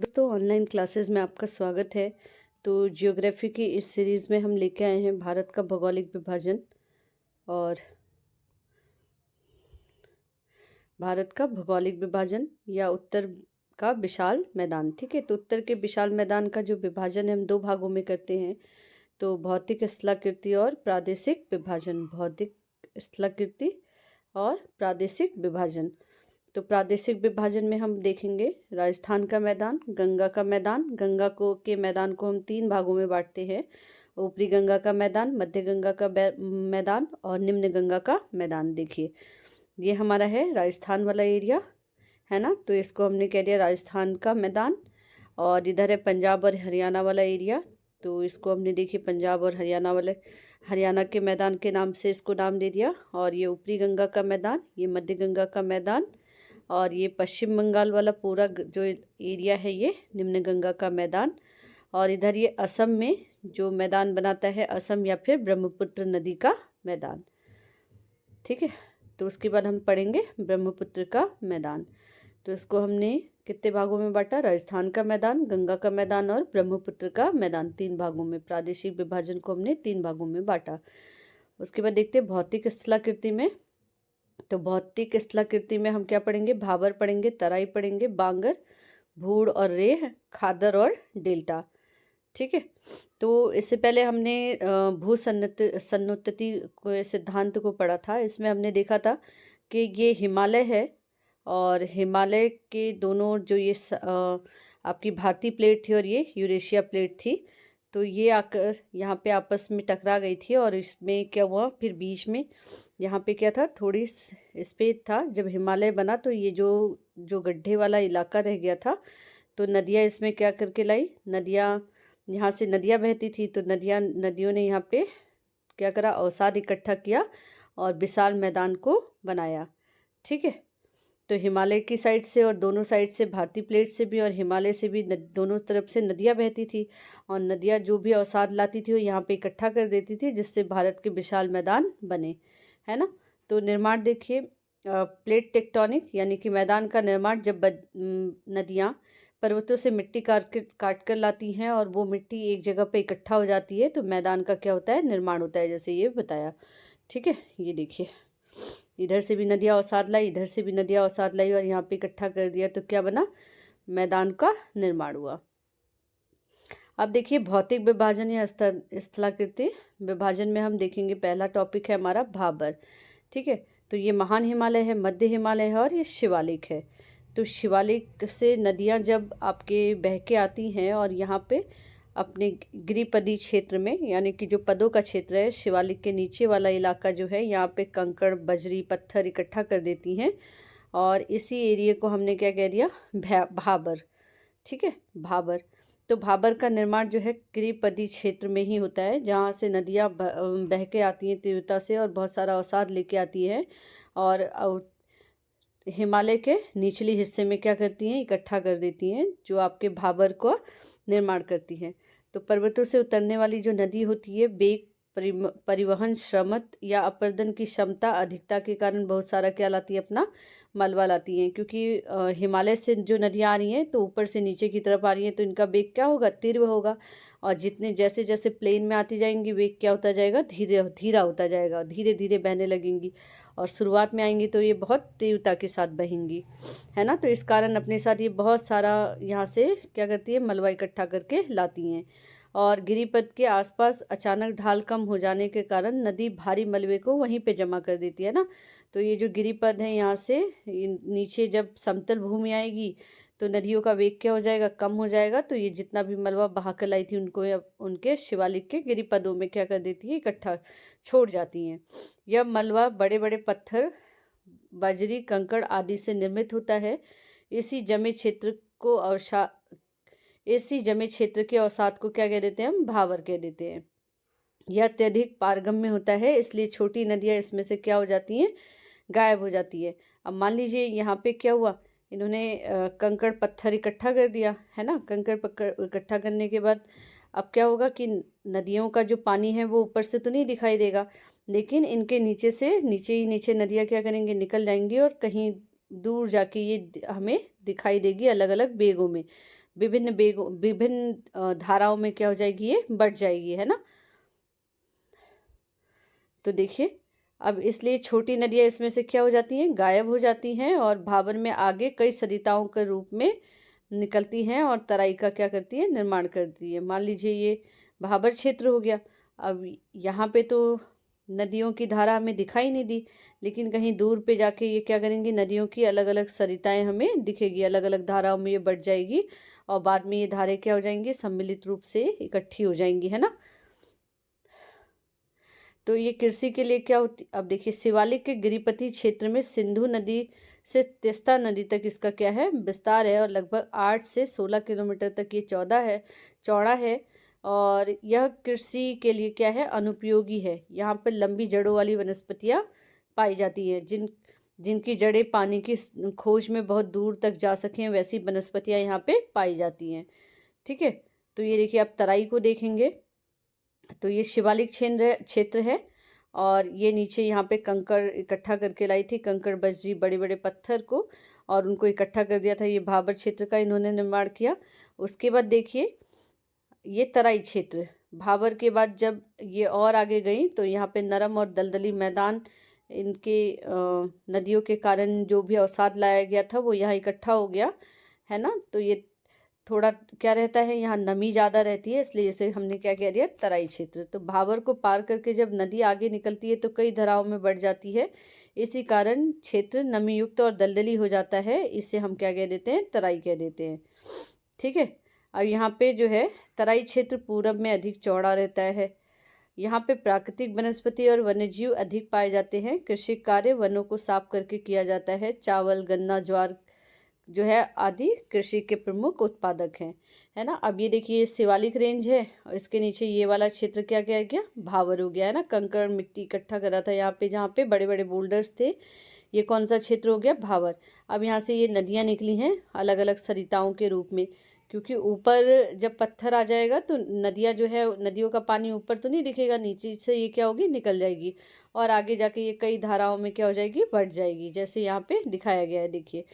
दोस्तों online classes में आपका स्वागत है। तो ज्योग्राफी की इस सीरीज़ में हम लेके आए हैं भारत का भौगोलिक विभाजन और भारत का भौगोलिक विभाजन या उत्तर का विशाल मैदान। ठीक है, तो उत्तर के विशाल मैदान का जो विभाजन है हम दो भागों में करते हैं। तो भौतिक स्थलाकृति और प्रादेशिक विभाजन। भौतिक स्थलाकृति और प्रादेशिक विभाजन। तो प्रादेशिक विभाजन में हम देखेंगे राजस्थान का मैदान, गंगा का मैदान। गंगा को के मैदान को हम तीन भागों में बांटते हैं। ऊपरी गंगा का मैदान, मध्य गंगा का मैदान और निम्न गंगा का मैदान। देखिए ये हमारा है राजस्थान वाला एरिया, है ना। तो इसको हमने कह दिया राजस्थान का मैदान। और इधर है पंजाब और हरियाणा वाला एरिया, तो इसको हमने देखिए पंजाब और हरियाणा के मैदान के नाम से इसको नाम दे दिया। और ये ऊपरी गंगा का मैदान, ये मध्य गंगा का मैदान और ये पश्चिम बंगाल वाला पूरा जो एरिया है ये निम्न गंगा का मैदान। और इधर ये असम में जो मैदान बनाता है असम या फिर ब्रह्मपुत्र नदी का मैदान। ठीक है, तो उसके बाद हम पढ़ेंगे ब्रह्मपुत्र का मैदान। तो इसको हमने कितने भागों में बांटा? राजस्थान का मैदान, गंगा का मैदान और ब्रह्मपुत्र का मैदान, तीन भागों में। प्रादेशिक विभाजन को हमने तीन भागों में बांटा। उसके बाद देखते हैं भौतिक स्थलाकृति में। तो भौतिक स्थलाकृति में हम क्या पढ़ेंगे? भाबर पढ़ेंगे, तराई पढ़ेंगे, बांगर, भूड़ और रेह, खादर और डेल्टा। ठीक है, तो इससे पहले हमने भू सन्नुत्ति को सिद्धांत को पढ़ा था। इसमें हमने देखा था कि ये हिमालय है और हिमालय के दोनों जो ये आपकी भारतीय प्लेट थी और ये यूरेशिया प्लेट थी, तो ये आकर यहाँ पे आपस में टकरा गई थी। और इसमें क्या हुआ, फिर बीच में यहाँ पे क्या था, थोड़ी स्पेस था। जब हिमालय बना तो ये जो जो गड्ढे वाला इलाका रह गया था, तो नदियाँ इसमें क्या करके लाई, नदियाँ यहाँ से नदियाँ बहती थी, तो नदियों ने यहाँ पे क्या करा, अवसाद इकट्ठा किया और विशाल मैदान को बनाया। ठीक है, तो हिमालय की साइड से और दोनों साइड से, भारतीय प्लेट से भी और हिमालय से भी दोनों तरफ से नदियाँ बहती थी। और नदियाँ जो भी अवसाद लाती थी वो यहाँ पे इकट्ठा कर देती थी, जिससे भारत के विशाल मैदान बने, है ना। तो निर्माण देखिए, प्लेट टेक्टोनिक यानी कि मैदान का निर्माण, जब नदियाँ पर्वतों से मिट्टी काट कर लाती हैं और वो मिट्टी एक जगह पे इकट्ठा हो जाती है, तो मैदान का क्या होता है, निर्माण होता है, जैसे ये बताया। ठीक है, ये देखिए इधर से भी नदियाँ अवसाद लाई, इधर से भी नदियाँ अवसाद लाई और यहाँ पे इकट्ठा कर दिया, तो क्या बना, मैदान का निर्माण हुआ। अब देखिए भौतिक विभाजन या स्थलाकृति विभाजन में हम देखेंगे, पहला टॉपिक है हमारा भाबर। ठीक है, तो ये महान हिमालय है, मध्य हिमालय है और ये शिवालिक है। तो शिवालिक से नदियाँ जब आपके बह के आती हैं और यहाँ पे अपने गिरिपदी क्षेत्र में, यानी कि जो पदों का क्षेत्र है, शिवालिक के नीचे वाला इलाका जो है, यहाँ पे कंकड़ बजरी पत्थर इकट्ठा कर देती हैं और इसी एरिया को हमने क्या कह दिया, भाबर। ठीक है, भाबर। तो भाबर का निर्माण जो है गिरिपदी क्षेत्र में ही होता है, जहाँ से नदियाँ बह के आती हैं तीव्रता से और बहुत सारा अवसाद लेके आती हैं और हिमालय के निचले हिस्से में क्या करती हैं, इकट्ठा कर देती हैं, जो आपके भाबर को निर्माण करती हैं। तो पर्वतों से उतरने वाली जो नदी होती है, वेग, परिवहन श्रमत या अपर्दन की क्षमता अधिकता के कारण बहुत सारा क्या लाती है, अपना मलबा लाती हैं। क्योंकि हिमालय से जो नदियाँ आ रही हैं तो ऊपर से नीचे की तरफ आ रही हैं, तो इनका वेग क्या होगा, तीव्र होगा। और जितने जैसे जैसे प्लेन में आती जाएंगी, वेग क्या होता जाएगा, धीरा होता जाएगा, धीरे धीरे बहने लगेंगी। और शुरुआत में आएंगी तो ये बहुत तीव्रता के साथ बहेंगी, है ना। तो इस कारण अपने साथ ये बहुत सारा यहाँ से क्या करती है, मलबा इकट्ठा करके लाती हैं। और गिरिपथ के आसपास अचानक ढाल कम हो जाने के कारण नदी भारी मलबे को वहीं पे जमा कर देती है ना। तो ये जो गिरिपथ है, यहाँ से नीचे जब समतल भूमि आएगी तो नदियों का वेग क्या हो जाएगा, कम हो जाएगा। तो ये जितना भी मलबा बहा कर लाई थी उनको उनके शिवालिक के गिरिपथों में क्या कर देती है, इकट्ठा छोड़ जाती हैं। यह मलबा बड़े बड़े पत्थर, बजरी, कंकड़ आदि से निर्मित होता है। इसी जमे क्षेत्र को इसी जमे क्षेत्र के अवसाद को क्या कह देते हैं, हम भाबर कह देते हैं। यह अत्यधिक पारगम्य होता है, इसलिए छोटी नदियाँ इसमें से क्या हो जाती हैं, गायब हो जाती है। अब मान लीजिए यहाँ पे क्या हुआ, इन्होंने कंकड़ पत्थर इकट्ठा कर दिया, है ना। कंकड़ पत्थर इकट्ठा करने के बाद अब क्या होगा कि नदियों का जो पानी है वो ऊपर से तो नहीं दिखाई देगा, लेकिन इनके नीचे से नीचे नदियाँ क्या करेंगे, निकल जाएंगी और कहीं दूर जाके ये हमें दिखाई देगी अलग अलग वेगों में। विभिन्न धाराओं में क्या हो जाएगी, ये बढ़ जाएगी, है ना। तो देखिए अब इसलिए छोटी नदियाँ इसमें से क्या हो जाती हैं, गायब हो जाती हैं और भाबर में आगे कई सरिताओं के रूप में निकलती हैं और तराई का क्या करती है, निर्माण करती है। मान लीजिए ये भाबर क्षेत्र हो गया। अब यहाँ पे तो नदियों की धारा हमें दिखाई नहीं दी, लेकिन कहीं दूर पे जाके ये क्या करेंगी, नदियों की अलग अलग सरिताएं हमें दिखेगी, अलग अलग धाराओं में ये बढ़ जाएगी और बाद में ये धाराएं क्या हो जाएंगी, सम्मिलित रूप से इकट्ठी हो जाएंगी, है ना। तो ये कृषि के लिए क्या होती, अब देखिए शिवालिक के गिरिपति क्षेत्र में सिंधु नदी से तीस्ता नदी तक इसका क्या है, विस्तार है और लगभग 8 से 16 किलोमीटर तक ये चौड़ा है और यह कृषि के लिए क्या है, अनुपयोगी है। यहाँ पर लंबी जड़ों वाली वनस्पतियाँ पाई जाती हैं, जिनकी जड़ें पानी की खोज में बहुत दूर तक जा सकें, वैसी वनस्पतियाँ यहाँ पे पाई जाती हैं। ठीक है, तो ये देखिए अब तराई को देखेंगे तो ये शिवालिक क्षेत्र है और ये नीचे यहाँ पे कंकड़ इकट्ठा करके लाई थी, कंकड़ बजरी बड़े बड़े पत्थर को, और उनको इकट्ठा कर दिया था। ये भाबर क्षेत्र का इन्होंने निर्माण किया। उसके बाद देखिए ये तराई क्षेत्र, भाबर के बाद जब ये और आगे गई तो यहाँ पे नरम और दलदली मैदान, इनके नदियों के कारण जो भी अवसाद लाया गया था वो यहाँ इकट्ठा हो गया, है ना। तो ये थोड़ा क्या रहता है, यहाँ नमी ज़्यादा रहती है, इसलिए इसे हमने क्या कह दिया, तराई क्षेत्र। तो भाबर को पार करके जब नदी आगे निकलती है तो कई धाराओं में बढ़ जाती है, इसी कारण क्षेत्र नमी युक्त और दलदली हो जाता है। इसे हम क्या कह देते हैं, तराई कह देते हैं। ठीक है, अब यहाँ पे जो है तराई क्षेत्र पूरब में अधिक चौड़ा रहता है। यहाँ पे प्राकृतिक वनस्पति और वन्यजीव अधिक पाए जाते हैं। कृषि कार्य वनों को साफ करके किया जाता है। चावल, गन्ना, ज्वार जो है आदि कृषि के प्रमुख उत्पादक हैं, है ना। अब ये देखिए शिवालिक रेंज है और इसके नीचे ये वाला क्षेत्र क्या क्या गया, भावर हो गया, है ना। कंकड़ मिट्टी इकट्ठा करा था यहाँ पे, जहाँ पे बड़े बड़े बोल्डर्स थे, ये कौन सा क्षेत्र हो गया, भावर। अब यहाँ से ये नदियाँ निकली हैं अलग अलग सरिताओं के रूप में, क्योंकि ऊपर जब पत्थर आ जाएगा तो नदियाँ जो है, नदियों का पानी ऊपर तो नहीं दिखेगा, नीचे से ये क्या होगी, निकल जाएगी और आगे जाके ये कई धाराओं में क्या हो जाएगी, बढ़ जाएगी, जैसे यहाँ पे दिखाया गया है। देखिए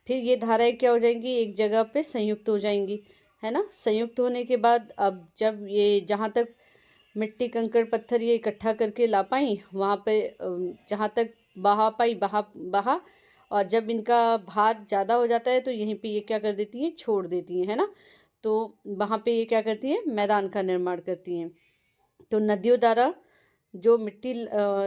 फिर ये धाराएं क्या हो जाएंगी, एक जगह पे संयुक्त हो जाएंगी, है ना। संयुक्त होने के बाद अब जब ये जहाँ तक मिट्टी कंकड़ पत्थर ये इकट्ठा करके ला पाई, वहाँ पे जहाँ तक बहा पाई बहा, और जब इनका भार ज़्यादा हो जाता है तो यहीं पे ये क्या कर देती हैं, छोड़ देती हैं, है ना। तो वहाँ पे ये क्या करती हैं, मैदान का निर्माण करती हैं। तो नदियों द्वारा जो मिट्टी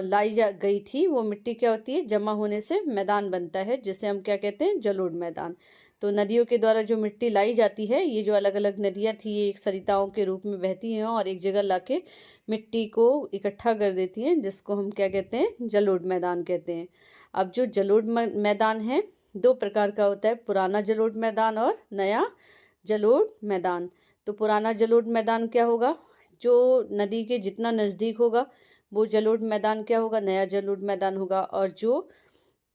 लाई जा गई थी, वो मिट्टी क्या होती है, जमा होने से मैदान बनता है, जिसे हम क्या कहते हैं, जलोढ़ मैदान। तो नदियों के द्वारा जो मिट्टी लाई जाती है, ये जो अलग अलग नदियाँ थी, ये एक सरिताओं के रूप में बहती हैं और एक जगह लाके मिट्टी को इकट्ठा कर देती हैं, जिसको हम क्या कहते हैं, जलोढ़ मैदान कहते हैं। अब जो जलोढ़ मैदान है, 2 प्रकार का होता है, पुराना जलोढ़ मैदान और नया जलोढ़ मैदान। तो पुराना जलोढ़ मैदान क्या होगा, जो नदी के जितना नज़दीक होगा वो जलोढ़ मैदान क्या होगा, नया जलोढ़ मैदान होगा। और जो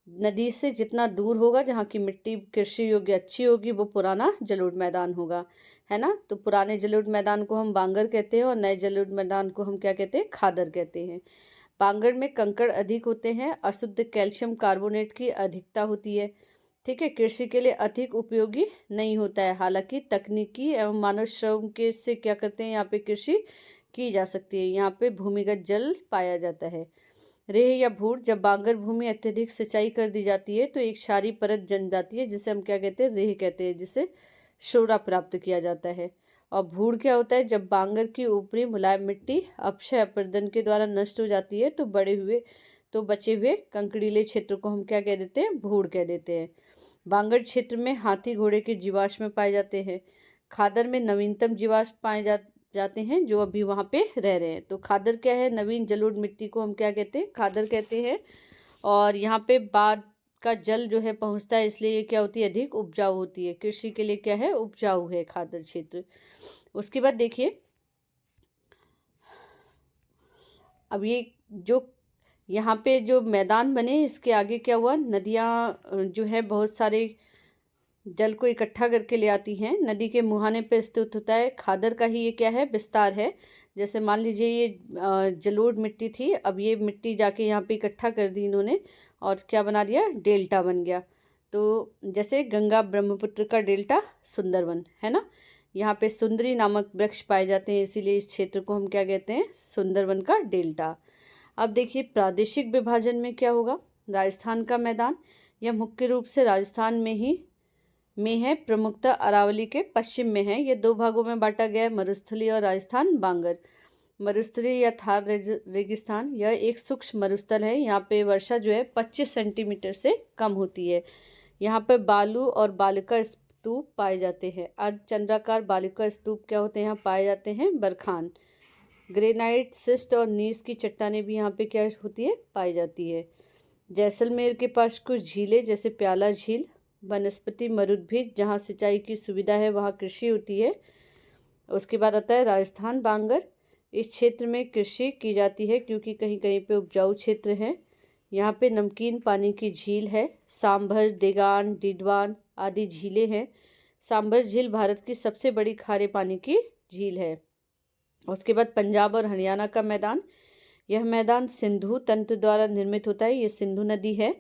नदी से जितना दूर होगा, जहाँ की मिट्टी कृषि योग्य अच्छी होगी, वो पुराना जलोढ़ मैदान होगा, है ना। तो पुराने जलोढ़ मैदान को हम बांगर कहते हैं और नए जलोढ़ मैदान को हम क्या कहते हैं, खादर कहते हैं। बांगर में कंकड़ अधिक होते हैं, अशुद्ध कैल्शियम कार्बोनेट की अधिकता होती है। ठीक है, कृषि के लिए अधिक उपयोगी नहीं होता है, हालांकि तकनीकी एवं मानव श्रम के से क्या करते हैं, यहाँ पे कृषि की जा सकती है। यहाँ पे भूमिगत जल पाया जाता है। रेह या भूड़, जब बांगर भूमि अत्यधिक सिंचाई कर दी जाती है तो एक क्षारीय परत जम जाती है, जिसे हम क्या कहते हैं, रेह कहते हैं, जिसे शोरा प्राप्त किया जाता है। और भूड़ क्या होता है, जब बांगर की ऊपरी मुलायम मिट्टी अपक्षय अपर्दन के द्वारा नष्ट हो जाती है तो बचे हुए कंकड़ीले क्षेत्र को हम क्या कह देते हैं, भूड़ कह देते हैं। बांगर क्षेत्र में हाथी घोड़े के जीवाश्म पाए जाते हैं। खादर में नवीनतम जीवाश्म पाए जाते हैं जो अभी वहाँ पे रह रहे हैं। तो खादर क्या है, नवीन जलोढ़ मिट्टी को हम क्या कहते हैं, खादर कहते हैं। और यहाँ पे बाद का जल जो है पहुँचता है, इसलिए ये क्या होती है, अधिक उपजाऊ होती है, कृषि के लिए क्या है, उपजाऊ है खादर क्षेत्र। उसके बाद देखिए अब ये जो यहाँ पे जो मैदान बने, इसके आगे क्या हुआ, नदियाँ जो है बहुत सारे जल को इकट्ठा करके ले आती हैं, नदी के मुहाने पर स्थित होता है। खादर का ही ये क्या है, विस्तार है। जैसे मान लीजिए ये जलोढ़ मिट्टी थी, अब ये मिट्टी जाके यहाँ पे इकट्ठा कर दी इन्होंने और क्या बना दिया, डेल्टा बन गया। तो जैसे गंगा ब्रह्मपुत्र का डेल्टा सुंदरवन है ना, यहाँ पे सुंदरी नामक वृक्ष पाए जाते हैं, इसीलिए इस क्षेत्र को हम क्या कहते हैं, सुंदरवन का डेल्टा। अब देखिए प्रादेशिक विभाजन में क्या होगा। राजस्थान का मैदान यह मुख्य रूप से राजस्थान में है, प्रमुखतः अरावली के पश्चिम में है। यह 2 भागों में बांटा गया है, मरुस्थली और राजस्थान बांगर। मरुस्थली या थार रेगिस्तान यह एक सूक्ष्म मरुस्थल है। यहाँ पे वर्षा जो है 25 सेंटीमीटर से कम होती है। यहाँ पे बालू और बालिका स्तूप पाए जाते हैं। अर्धचंद्राकार बालिका स्तूप क्या होते हैं, यहाँ पाए जाते हैं बरखान। ग्रेनाइट, सिस्ट और नीस की चट्टानें भी यहाँ पे क्या होती है, पाई जाती है। जैसलमेर के पास कुछ झीलें जैसे प्याला झील, वनस्पति मरुद्भिद, जहाँ सिंचाई की सुविधा है वहाँ कृषि होती है। उसके बाद आता है राजस्थान बांगर। इस क्षेत्र में कृषि की जाती है क्योंकि कहीं कहीं पे उपजाऊ क्षेत्र है। यहाँ पे नमकीन पानी की झील है। सांभर, देगान, डिडवान आदि झीलें हैं। सांभर झील भारत की सबसे बड़ी खारे पानी की झील है। उसके बाद पंजाब और हरियाणा का मैदान। यह मैदान सिंधु तंत्र द्वारा निर्मित होता है। ये सिंधु नदी है,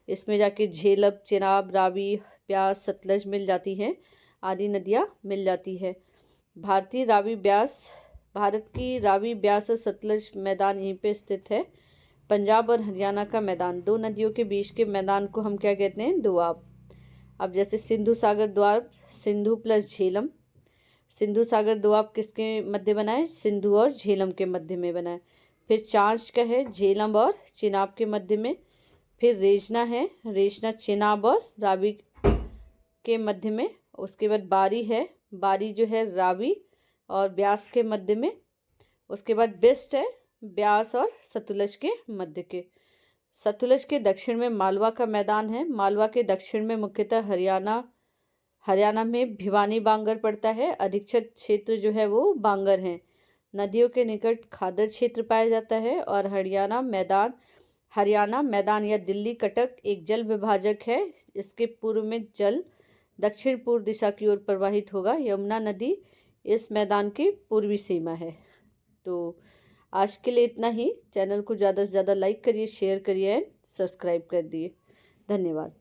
इसमें जाके झेलम, चेनाब, रावी, ब्यास, सतलज मिल जाती हैं, आदि नदियाँ मिल जाती है। भारत की रावी, ब्यास और सतलज मैदान यहीं पे स्थित है। पंजाब और हरियाणा का मैदान, 2 नदियों के बीच के मैदान को हम क्या कहते हैं, दोआब। अब जैसे सिंधु सागर दोआब, सिंधु प्लस झेलम। सिंधु सागर दोआब किसके मध्य बना है, सिंधु और झेलम के मध्य में बना है। फिर चांच का है, झेलम और चिनाब के मध्य में। फिर रेजना है, रेजना चिनाब और रावी के मध्य में। उसके बाद बारी है, बारी जो है रावी और ब्यास के मध्य में। उसके बाद बिस्ट है, ब्यास और सतलज के मध्य के। सतलज के दक्षिण में मालवा का मैदान है। मालवा के दक्षिण में मुख्यतः हरियाणा में भिवानी बांगर पड़ता है। अधिकतर क्षेत्र जो है वो बांगर हैं। नदियों के निकट खादर क्षेत्र पाया जाता है। और हरियाणा मैदान या दिल्ली कटक एक जल विभाजक है। इसके पूर्व में जल दक्षिण पूर्व दिशा की ओर प्रवाहित होगा। यमुना नदी इस मैदान की पूर्वी सीमा है। तो आज के लिए इतना ही। चैनल को ज़्यादा से ज़्यादा लाइक करिए, शेयर करिए एंड सब्सक्राइब कर दिए। धन्यवाद।